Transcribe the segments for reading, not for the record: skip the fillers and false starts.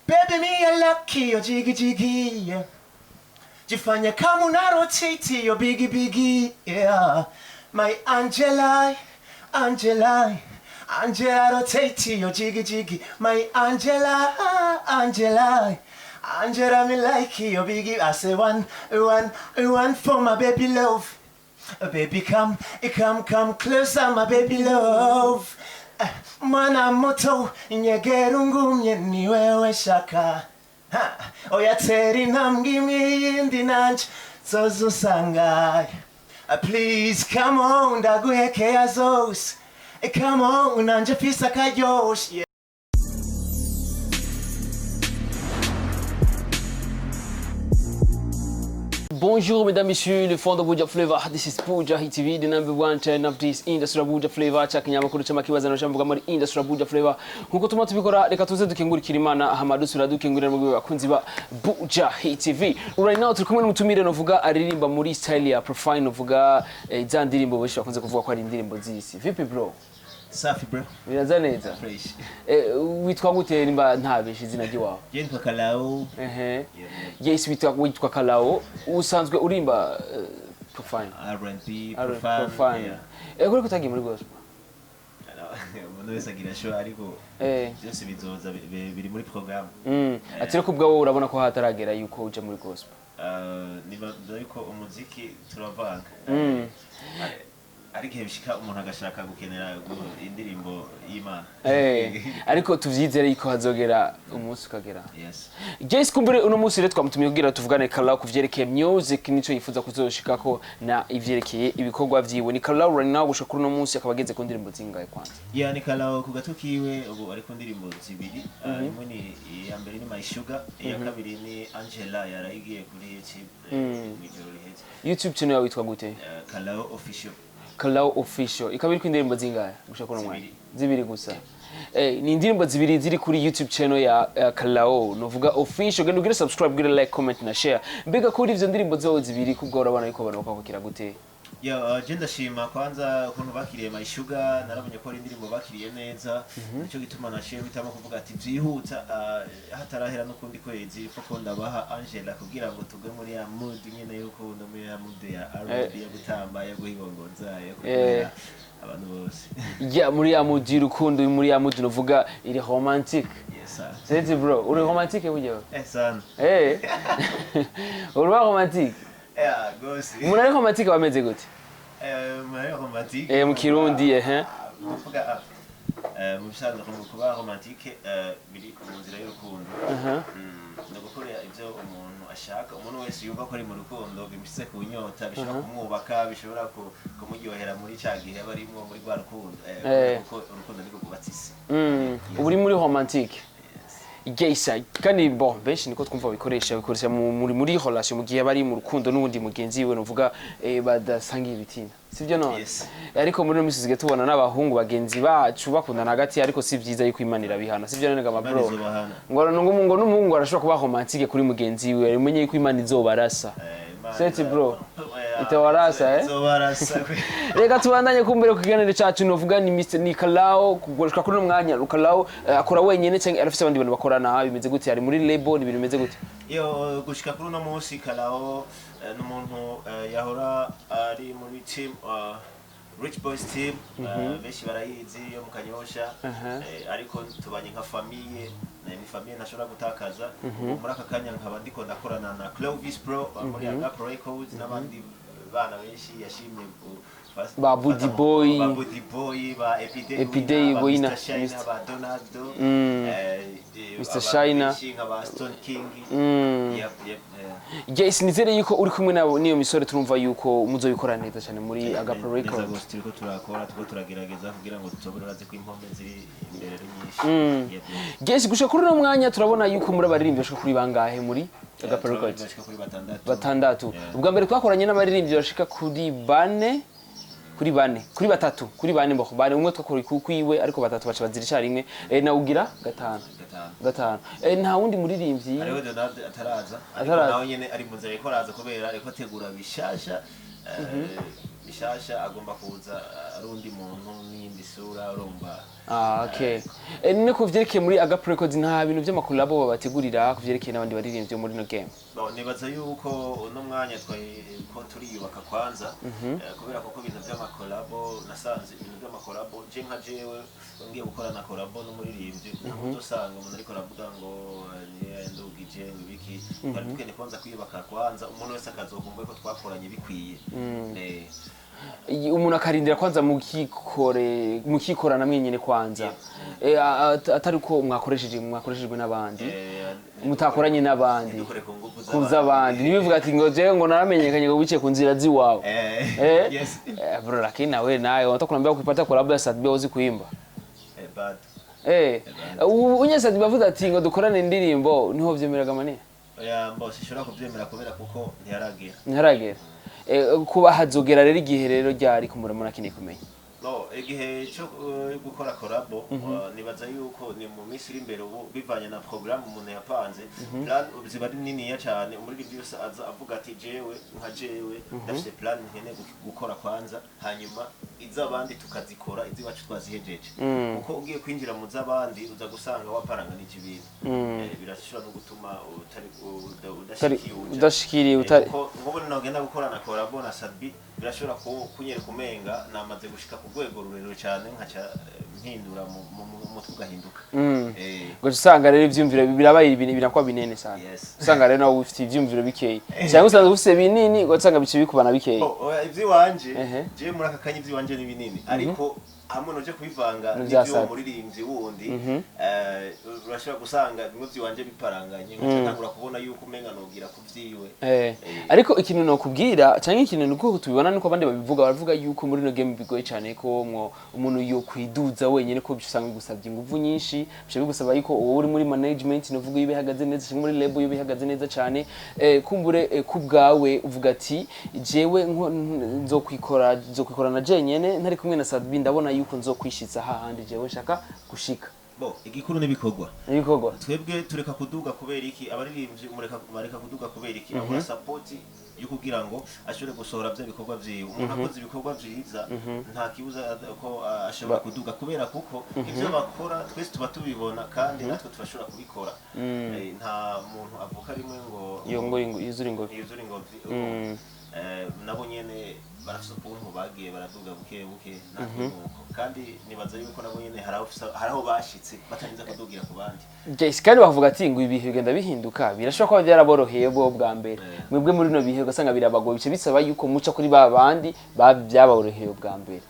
Baby, me a lucky, yo jiggy jiggy, yeah. Jifanya kama una rotate, yo biggie biggie, yeah. My Angela, Angela, Angela rotate, yo jiggy jiggy. My Angela, Angela, Angela me like yo biggie. I say one for my baby love. Baby come closer, my baby love. Mana moto nyegerungumye ni wewe shaka oya teri namgimi indi nanch zozo sanga please come on ndaguheke azos come on nanje fisa kayosh yeah. Bonjour mesdames, messieurs, les fans de Buja Flavor. This is Bujahit TV, the number one channel of this industry of Buja Flavor. Chakinyamakuru chamakibaza no shamvuga muri industry of Buja Flavor. Nkuko tuma tubikora reka tuze dukengurikira Imana Ahmadu sura dukengurira mu bakunzi ba Bujahit TV. Right now turi kumwe n'umutumire novuga aririmba muri style ya profile novuga za ndirimbo benshi bakunze kuvuga ko ari indirimbo z'isi. Vipi bro? Safi bro. Biraza neza. Fresh. Witwa gute nimba ntabeshe izina ryiwawe? Yitwa Calao. Yes, witwa Calao. Usanzwe urimba profile. R&B profile. Kuri kutagiye muri gospel. Umuntu wese agira show ariko byose bizoza biri muri program. Atire kubwa wowe urabona ko hataragera yuko uje muri gospel. Niba yuko umuziki turavanga. Ariko bishika umuntu agashaka gukenera indirimbo y'Imana. Ariko tuvyizere yuko hazogera umunsi ukagera. Yes. Guys, kumbure uno munsi rero twamutumiye kugira tuvugane Calao kuvyerekeye music nico yifuza kuzoshikako na ivyerekeye ibikorwa vyiwe. Ni Calao right now gushaka uno munsi akabageze ku ndirimbo zingahe kwanza? Yeah, ni Calao ku gatukiwe ubu ari ku ndirimbo zibiri. Imwe ni ya mbere ni My Sugar, iya kabiri ni Angela yarayigiye kuri YouTube. YouTube channel yawe yitwa gute? Calao Official. Calao Official. Ikabiri ku indirimbo zingahe gushaka uno mwanya? Zibiri gusa. Ni indirimbo zibiri ziri kuri YouTube channel ya Calao novuga Official. Genda ugire subscribe, ugire like, comment na share. Mbega kuri ivyo ndirimbo zawo zibiri kubwo urabana yuko abantu bakakira gute? Je ndashima kwanza ukuntu bakiriye My Sugar, narabonye ko ari indirimbo bakiriye neza. Nico gituma na share bitamo kuvuga ati vyihuta hatarahera no kundi kwezi kuko ndabaha Angela kugira ngo tugwe muri ya mood nyene y'urukundo, muri ya mood ya R&B yo gutamba yo guhibongoza yo kubera abantu bose. Yeah, muri ya mood y'urukundo, muri ya mood novuga iri romantic. Yes sir. C'est bro, uri romantic buryo? Sana. Uri romantic? Yeah, gosi. Muri romantic bameze gute? Muri romantic. Mu Kirundi Uvuga mu bisanzwe kuba romantique biri mu nzira y'urukundo. No gukorera ivyo umuntu ashaka, umuntu wese yumva ko ari mu rukundo bimushitse ku nyota, bishobora kumwubaka, bishobora kumuryohera muri cagihe abarimwo muri rwa rukundo. Kuko urukundo niko kubatse. Uri muri romantique. Igesa kandi bon benshi niko twumva bikoresha muri relation mu gihe bari mu rukundo n'undi mugenzi we novuga badasangiye ibitina sivyo no ariko muri no misizige tubona n'abahungu bagenzi bacu bakundana hagati ariko si vyiza yuko imanira bihana sivyo none gama bro ngo n'umuhungu arashobora kuba romantique kuri mugenzi we umenye yuko imana izobarasa seti bro itawarasa izobarasa reka tubandanye kumbere ku kiganiro cyacu novuga ni Mr. ni Calao kugoshka kuri umwanya Calao akora wenyene cyangwa arafise abandi bantu bakorana bimeze gute ari muri label ni bimeze gute yo gushika kuri no munsi Calao n'umuntu yahora ari muri team Rich Boys team beshi barayizi yo mu Kanyosha ariko tubanye nka famille ni famille nashobora gutakaza muri aka kanya nkaba ndiko ndakorana na Clovis Pro muri Calao Records n'abandi bana benshi yashimye ba Budi Boy ba Epidei Boyina ba Donaldo Mr. Shina ba Stone King Yes, nizere yuko uri kumwe nabo niyo misore turumva yuko muzobikora neza cyane muri Calao Records. Turiko turakora turagerageza kugira ngo tutoberaze ko impombe ziri imbere nyinshi. Yes, gushaka kuri no mwanya turabona yuko muri abaririmbyi bashika kuri bangahe muri Calao Records? Bashika kuri batandatu. Ubwa mbere twakoranye n'abaririmbyi bashika kuri bane kuri batatu kuri bane mbo bane umwe twakora kwiwe ariko batatu baca bazira rimwe na ugira gatanu nta wundi muririmbyi ariho Donald ataraza nawe nyene ari mu nzira ikoraza kubera ariko tegura bishasha agomba kuza arundi muntu n'indi sura urumva Okay. None kuvyerekeye muri Agape Records nta bintu by'amakolabo babategurira kuvyerekeye n'abandi baririmbye muri no game. Nibaza yuko uno mwanya ko turiyubaka kwanza kubera ko ibintu by'amakolabo nasanze ibintu by'amakolabo je nka jewe ngiye gukora na kolabo n'umuririmbyi ntabwo usanga umuntu ariko aravuga ngo ndugije ngibiki bari bukene kwanza kwiyubaka kwanza umuntu wese akazokumva ko twakoranye bikwiye umuntu akarindira kwanza mukikorana mwenyene kwanza atari ko mwakoreshejwe n'abandi mutakoranye n'abandi kuza abandi nibivuga ati ngo jewe ngo naramenyekanye ngo bice ku nzira ziwawe yes bro lakini nawe nayo utakuambia kupata collab ya Sadbi uzi kuimba bad unye Sadbi bavuze ati ngo dukorane indirimbo niho vyemeraga mane mbo sishobora kuvyemera kubera kuko ntiharagera kuba hazogera rero igihe rero ryari kumuramo nakini kumenya igihe cyo gukora kolabo nibaza yuko ni mu minsi iri imbere ubu bivanye na program umuntu yapanze plan ziba ari niniya cyane umuririmbyi wese aza avuga ati jewe ndafite plan nkene gukora kwanza hanyuma izabandi tukazikora izibacu twazihejeje kuko ugiye kwinjira mu zabandi uza gusanga waparanga n'ikibintu birashobora no gutuma udashikiriye utari ngo nogenda gukora na kolabo na Sadbi birashobora kunyereka umenga namaze gushika ku rwego rurerure cyane nkaca mpindura mu tugahinduka ngo usanga rero ivyumviro birabaye ibintu birakwa binene cyane usanga rero nawe ufite ivyumviro bikeye cyangwa usanga ufite binini ngo usanga bice bikubana bikeye ivyiwanje je muri aka kanya ivyiwanje ni binini ariko hamwe noje kubivanga n'ivyo muririmbyi wundi urashobora gusanga imwe wanje biparanganye nkatangura kubona yuko umenga nogira kuvyiwe ariko ikintu no kubwira cyangwa ikintu nuko tubibona nuko abandi bavuga yuko muri no game bigoye cyane ko umuntu yo kwiduza wenyene ko bisanga gusabye ingufu nyinshi bishe bigusaba yuko wowe uri muri management novuga yibe hagaze neza cyangwa muri label yibe hagaze neza cyane kumbure kubgawe uvuga ati jewe nzokwikora na jenyene ntari kumwe na Sadbi ndabona yuko nzokwishitsa hahandi jewe shaka gushika igikuru n'ibikorwa twebwe tureka kuduga kubera iki abaririmbyi bareka kuduga kubera iki abura support yo kugira ngo ashobore gusohora bya bikorwa vyiwe umuntu akoze ibikorwa vyiza nta kibuza ko ashobora kuduga kubera kuko ivyo bakora twese tuba tubibona kandi natwe turashobora kubikora nta muntu avuka rimwe ngo yuzura ingovi nabo nyene barafise ukuntu bagiye baraduga buke natwe nuko kandi nibaza yuko nabo nyene haraho bashitse batarinze kudugira ku bandi kandi bavuga ati ngo ibihe bigenda bihinduka birashobora kuba byaraboroheye bwo bwa mbere mwebwe muri no bihe ugasanga birabagoye bice bisaba yuko muca kuri babandi byaboroheye bwa mbere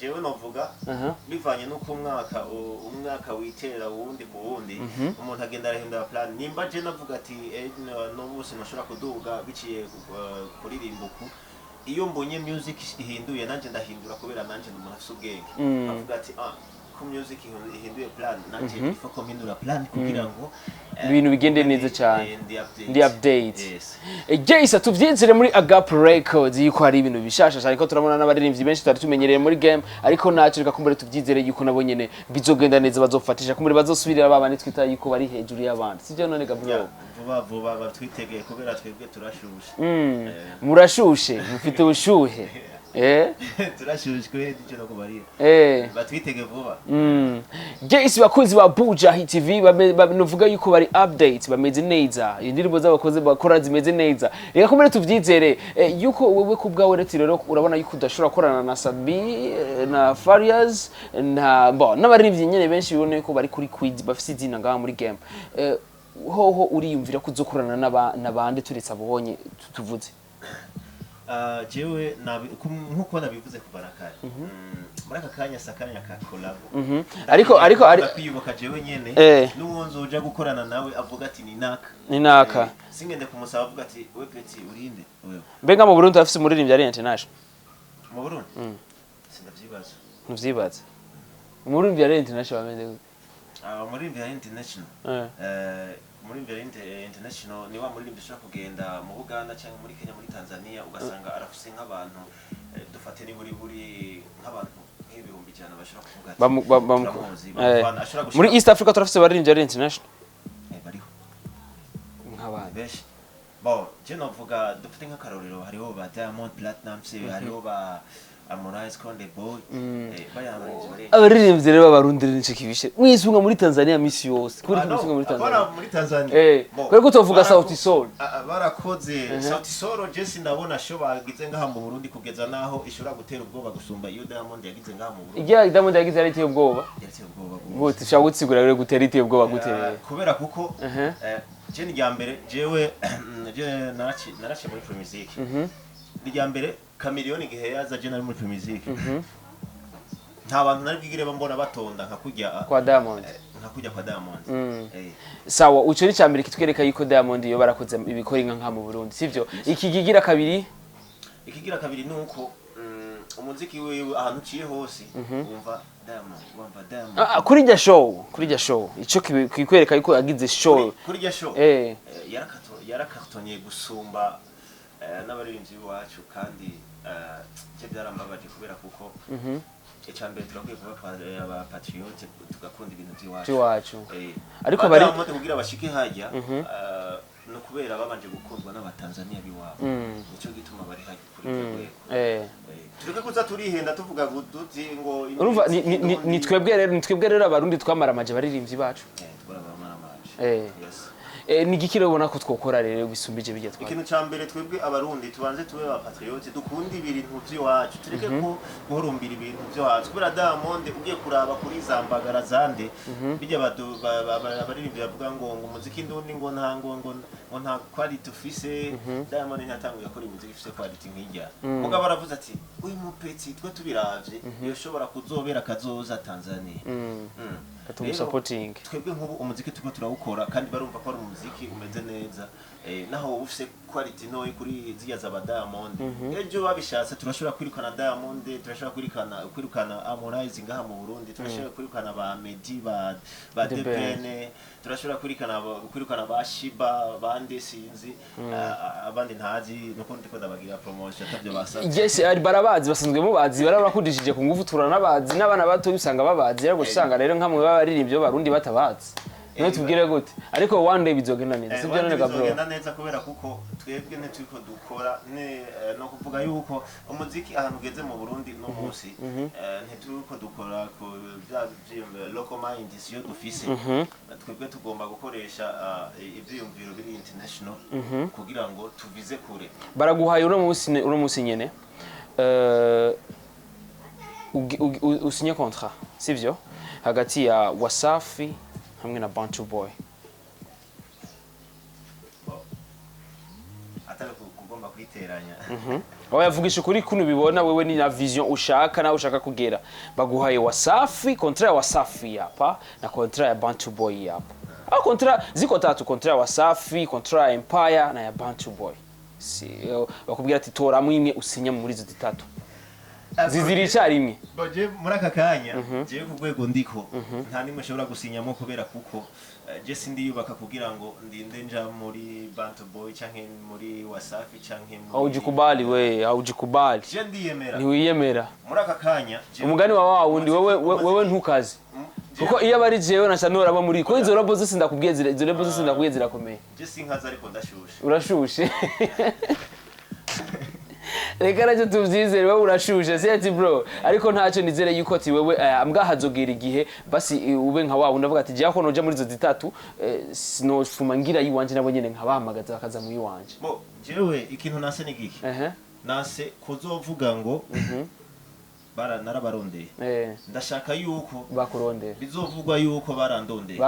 jewe novuga bivanye nuko umwaka witera wundi ku wundi umuntu agenda arahindura plan nimba je navuga ati no bose nashobora kuduga biciye kuririmba uku iyo mbonye music ihinduye nanje ndahindura kubera nanje umuntu afite ubwenge avuga ati ko music ihinduye plan nanje ifoko mpindura plan kugira ngo ibintu bigende neza cyane ndi update Jaisa tuvyinzire muri Agape Records yuko hari ibintu bishasha cyane ko turabona n'abaririmbyi benshi tutari tumenyereye muri game ariko nacu reka kumbere tuvyizere yuko nabo nyene bizogenda neza bazofatisha kumbere bazosubirira babandi twita yuko bari hejuru y'abandi sivyo none Gabriel vuba batwitegeye kubera twebwe turashushe murashushe mufite ubushuhe turashushwe n'icyo no kubarira batwitege vuba Jaisa bakunzi ba Bujahit TV banuvuga yuko bari update bameze neza indirimbo z'abakoze bakora zimeze neza reka kumbere tuvyizere yuko wewe kubgawe rero urabona yuko udashobora korana na Sadbi na Farias na n'abaririmbyi nyene benshi bibone yuko bari kuri quiz bafise izina ngaha muri game hoho uriyumvira kuzokorana n'abandi turetse abonye tuvuze jewe nkuko nabivuze kubarakari muri aka kanya sakanya ka collabo ariko kwiyuboka jewe nyene n'uwonzo uja gukorana nawe avuga ati ni naka singende kumusaba avuga ati we Peti urinde wewe mbenga mu Burundi afise umuririmbyi ari international mu Burundi sindavyibaza ntuvyibaza umuririmbyi ari international bameze gute umuririmbyi ari international umuririmbyi international ni wa muririmbyi ushaka kugenda mu Buganda cyangwa muri Kenya muri Tanzania ugasanga arafise nk'abantu dufate ni buri nk'abantu nk'ibihumbi cyane bashobora kuvuga ati muri East Africa turafise abaririmbyi ari international bariho nk'abandi benshi je novuga dufite nk'akarorero hariho ba Diamond Platinum hariho ba Harmonize Konde Boy bayamarije bare abaririmbyi rero b'abarundi n'icyo kibishe mwisunga muri Tanzania misi yose kuri mwisunga muri Tanzania muri Tanzania kuri kutovuga Sauti Sol barakoze Sauti Sol Jesse ndabona sho bagize ngaha mu Burundi kugeza naho ishobora gutera ubwoba gusumba iyo Diamond yagize ngaha mu Burundi igihe Diamond yagize ari iteye ubwoba gute ushaka gutsigura rero gutera iteye ubwoba gute kubera kuko je ni mbere jewe naraciye muri Pro Music rya mbere Chameleone gihe yaza je nari muri Pro Music nta bantu nari bwigire bambona batonda nkakujya kwa Diamond kwa Diamond sawa uco ni cyambere kitwereka yuko Diamond yo barakoze ibikora nka mu Burundi sivyo ikigira kabiri nuko umuziki wewe ahantu ciye hose umva Diamond kuri rya show ico kikwereka yuko yagize show kuri rya show yarakartonye gusumba n'abaririmbyi bacu kandi cyo byarambabaje kubera kuko icyambere turakwiye kuba aba patriote tugakunda ibintu by'iwacu ariko bari kugira bashike hajya no kubera babanje gukundwa n'abatanzania biwabo nico gituma bari hajya kuri tureke kuza turihenda tuvuga guduti ngo urumva ni twebwe rero abarundi twamaramaje baririmbyi bacu ni gikiro ubona ko twokora rero bisumbije bijye twa ikintu cyambere twebwe abarundi tubanze tube aba patriote dukundi ibintu by'iwacu tureke ko guhorumbira ibintu by'iwacu kubera Diamond ugiye kuraba kuri zambagara zande bijya abaririmbyi bavuga ngo umuziki ndundi ngo nta quality ufise Diamond ntatanguye akora umuziki ufise quality nk'ijya mugabo baravuze ati uyu mupeti twe tubiravye yoshobora kuzobera kazoza Tanzania katum supporting twebwe nk'ubu umuziki tuko turawukora kandi barumva ko ari umuziki umeze neza naho ufise quality no kuri ziya za Diamond ejo babishatse turashobora kwirukana Diamond turashobora kwirukana Harmonize ngaha mu Burundi turashobora kwirukana ba Medi ba Debene turashobora kwirukana ba Shiba bande sinzi abandi ntazi nuko ndiko ndabagira promotion atavyo basaba yes ari barabazi basanzwe mu bazi barabakudishije ku ngufu turanabazi n'abana bato usanga babazi rero gusanga rero nkamwe baririmbyo barundi batabazi no tubwire gute ariko one day bizogenda neza sibyo none ga bro bizogenda neza kubera kuko twebwe ne turiko dukora no kuvuga yuko umuziki ahantu ugeze mu Burundi no munsi ntituriko dukora ku local mind siyo dufise twebwe tugomba gukoresha ivyiyumviro biri international kugira ngo tuvize kure baraguhaye uno munsi nyene usinye contrat sivyo hagati ya Wasafi hamwe na Bantu Boy atari kugomba kwiteranya yavugisha kuri kuno bibona wewe ni na vision ushaka na ushaka kugera baguhaye Wasafi contrat ya Wasafi yapa na contrat ya Bantu Boy yapa contrat ziko tatu contrat ya Wasafi contrat ya Empire na ya Bantu Boy si bakubwira ati tora mwimwe usinya muri izo zitatu ziziri rimwe boje muri aka kanya je ku rwego ndiko nta nimwe ushobora gusinyamo kubera kuko je sindi yubaka kugira ngo ndinde nja muri Bantu Boy canke muri Wasafi canke haujikubali je ndiyemera ni wiyemera muri aka kanya umugani wa wundi wewe ntukazi kuko iyo bari jewe na chanora aba muri ko izo rabo zose ndakubwiye izo rabo zose ndakubwiye zirakomeye je sinkaza ariko ndashushe urashushe reka racyo tuvyizere wewe urashushe seti bro ariko ntacyo nizere yuko ati wewe ambwa hazogera igihe basi ube nka wawe ndavuga ati je akono ja muri zo zitatu no fuma ngira yiwanje nabo nyene nkabahamagaza bakaza mu yiwanje bo jewe ikintu nase nigiki nase kuzovuga ngo narabarondeye ndashaka yuko bakurondeye bizovugwa yuko barandondeye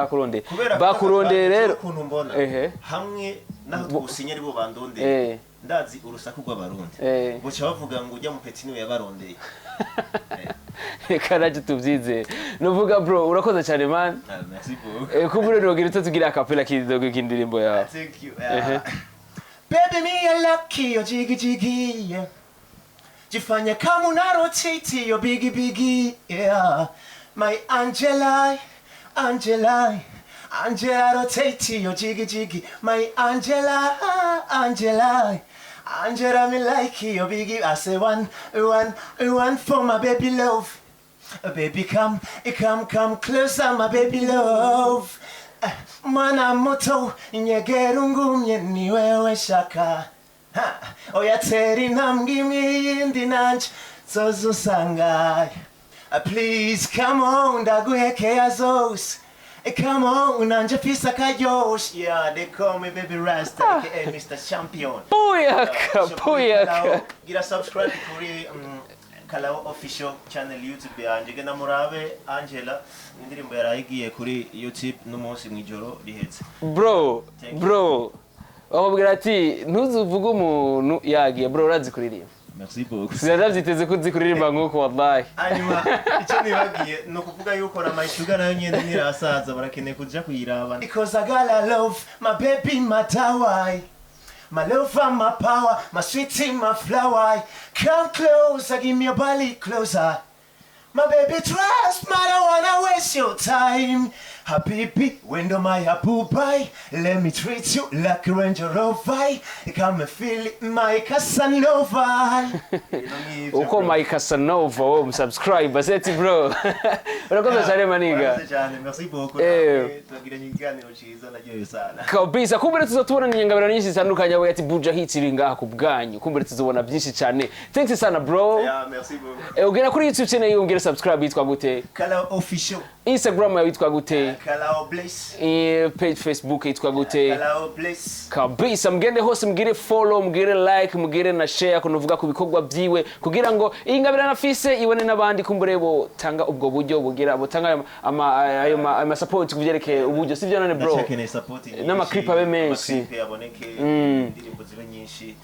bakurondeye rero ukuntu mbona hamwe naho twusinya aribo bandondeye ndazi urusaku rw'abarundi buca bavuga ngo ujya mu peti niwe yabarondeye reka racyo tuvyizere nuvuga bro urakoze cyane man merci beaucoup kubure rogira tugira akapela kidogo kindirimbo yawe thank you baby me a lucky yo jiggy jiggy yeah jifanya kama unarotiti yo biggie biggie yeah my Angela rotate yo jiggy jiggy my Angela me like yo biggie I say one for my baby love baby come closer my baby love mana moto nyegerungumye ni wewe shaka oya teri namgimi yindi nanje zozusanga. Please come on, ndaguhekea zose. Come on, nanje fisa kayosh. Yeah, they call me Baby Rasta, aka Mr. Champion. Buyaka, buyaka. Gira subscribe kuri Calao official channel YouTube yanje. Genda murabe Angela indirimbo yarayigiye kuri YouTube n'umunsi mwijoro rihetse. Bro. Wamubwira ati ntuzuvuge umuntu yagiye bro urazi kuririmba. Merci beaucoup. Sinavyiteze ko zikuririmba nkuko wallahi. Hanyuma icyo nibagiye no kuvuga yuko na my sugar nayo nyene nirasaza barakeneye kuja kuyiraba. Because I gotta love my baby, my tawai. My love and my power, my sweetie, my flower. Come closer, give me your body closer. My baby, trust me, I don't wanna waste your time. Habibi, window my hapubai. Let me treat you like a Ranger Rover. Come feel it, my Casanova. Uko my Casanova, subscribe, seti bro. Urakoze cyane maniga. Merci beaucoup. Tugira nyiganiro ciza naryoye sana. Kabisa, kumbere tuzotubona nyingabira nyinshi zitandukanye abo yati Bujahit iri ngaha ku bwanyu. Kumbere tuzobona byinshi cyane. Thanks sana bro. Yeah, merci beaucoup. Ugera kuri YouTube channel yongera subscribe yitwa gute? Calao official. Instagram yawe yitwa gute? Calao Bliss. Page Facebook yitwa gute? Calao Bliss. Kabisa mgende hose mgire follow, mgire like, mgire na share kunovuga ku bikorwa byiwe kugira ngo ingabira nafise ibone nabandi kumbure bo tanga ubwo buryo bugira botanga ama support kuvyerekeye uburyo sivyo none bro. Nama clip abe menshi. Yaboneke indirimbo zibe nyinshi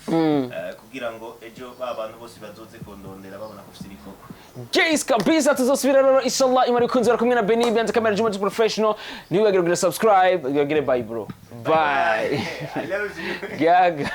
kugira ngo ejo abantu bose bazoze kondondera babona ko ufite ibikoko. Guys, kabisa tuzosubira rero inshallah imari kunzira kumwe na Beni Bianze camera Juma professional. Niwe agire subscribe, agire bye bro. Bye. I love you. Gaga.